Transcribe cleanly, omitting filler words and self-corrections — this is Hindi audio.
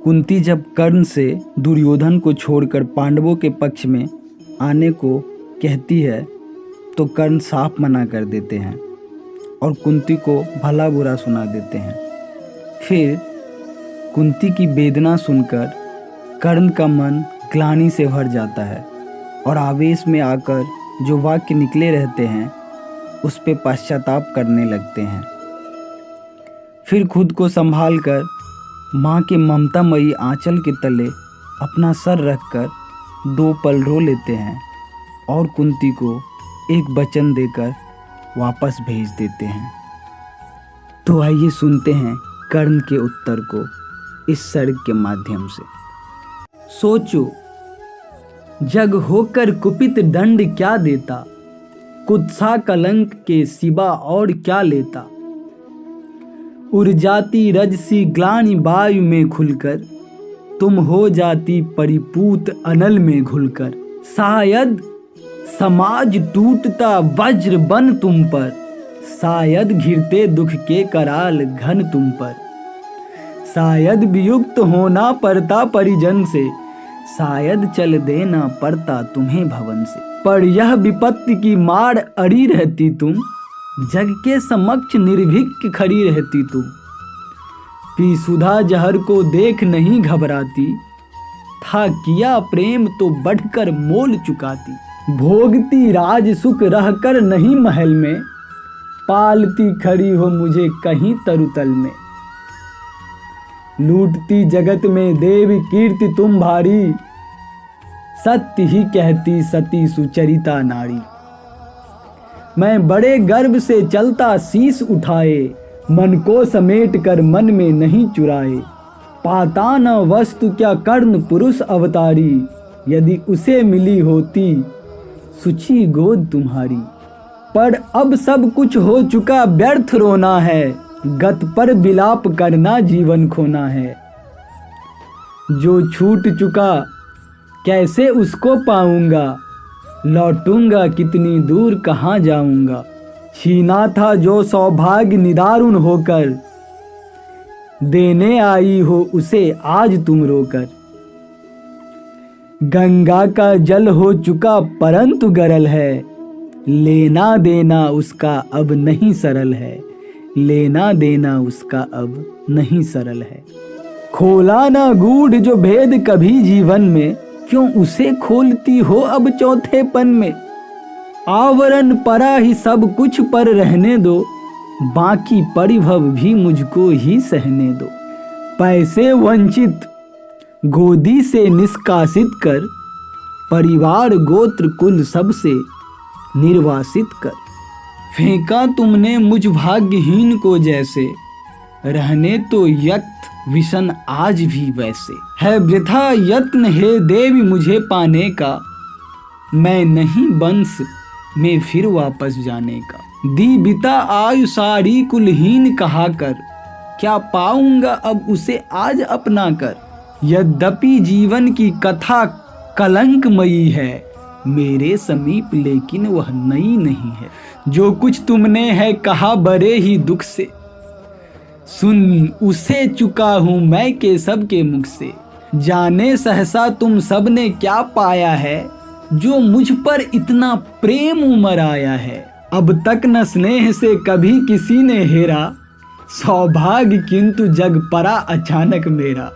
कुंती जब कर्ण से दुर्योधन को छोड़कर पांडवों के पक्ष में आने को कहती है तो कर्ण साफ मना कर देते हैं और कुंती को भला बुरा सुना देते हैं। फिर कुंती की वेदना सुनकर कर्ण का मन ग्लानि से भर जाता है और आवेश में आकर जो वाक्य निकले रहते हैं उस पे पश्चाताप करने लगते हैं। फिर खुद को संभाल कर माँ के ममतामयी आंचल के तले अपना सर रखकर 2 पल रो लेते हैं और कुंती को एक वचन देकर वापस भेज देते हैं। तो आइए सुनते हैं कर्ण के उत्तर को इस सर्ग के माध्यम से। सोचो, जग होकर कुपित दंड क्या देता, कुत्सा कलंक के सिवा और क्या लेता। उड़ जाती रजसी ग्लानि वायु में खुलकर, तुम हो जाती परिपूत अनल में घुलकर। शायद समाज टूटता वज्र बन तुम पर, शायद घिरते दुख के कराल घन तुम पर। शायद वियुक्त होना पड़ता परिजन से, शायद चल देना पड़ता तुम्हें भवन से। पर यह विपत्ति की मार अड़ी रहती तुम, जग के समक्ष निर्भीक खड़ी रहती तुम। पी सुधा जहर को देख नहीं घबराती, था किया प्रेम तो बढ़कर मोल चुकाती। भोगती राज सुख रहकर नहीं महल में, पालती खड़ी हो मुझे कहीं तरुतल में। लूटती जगत में देव कीर्ति तुम भारी, सत्य ही कहती सती सुचरिता नारी। मैं बड़े गर्व से चलता शीश उठाए, मन को समेट कर मन में नहीं चुराए। पाता न वस्तु क्या कर्ण पुरुष अवतारी, यदि उसे मिली होती सुची गोद तुम्हारी। पर अब सब कुछ हो चुका व्यर्थ रोना है, गत पर विलाप करना जीवन खोना है। जो छूट चुका कैसे उसको पाऊंगा, लौटूंगा कितनी दूर कहाँ जाऊंगा। छीना था जो सौभाग्य निदारुण होकर, देने आई हो उसे आज तुम रोकर। गंगा का जल हो चुका परंतु गरल है, लेना देना उसका अब नहीं सरल है। लेना देना उसका अब नहीं सरल है। खोला ना गूढ़ जो भेद कभी जीवन में, क्यों उसे खोलती हो अब चौथेपन में। आवरण परा ही सब कुछ पर रहने दो, बाकी परिभव भी मुझको ही सहने दो। पैसे वंचित गोदी से निष्कासित कर, परिवार गोत्र कुल सबसे निर्वासित कर। फेंका तुमने मुझ भाग्यहीन को जैसे, रहने तो यक्त विषण आज भी वैसे। है वृथा यत्न हे देवी मुझे पाने का, मैं नहीं वंश में फिर वापस जाने का। दीबिता आयु सारी कुलहीन कहा कर, क्या पाऊंगा अब उसे आज अपना कर। यद्यपि जीवन की कथा कलंकमयी है, मेरे समीप लेकिन वह नई नहीं है। जो कुछ तुमने है कहा बड़े ही दुख से, सुन उसे चुका हूँ मैं केशव के मुख से। जाने सहसा तुम सब ने क्या पाया है, जो मुझ पर इतना प्रेम उमर आया है। अब तक न स्नेह से कभी किसी ने हेरा, सौभाग्य किंतु जग परा अचानक मेरा।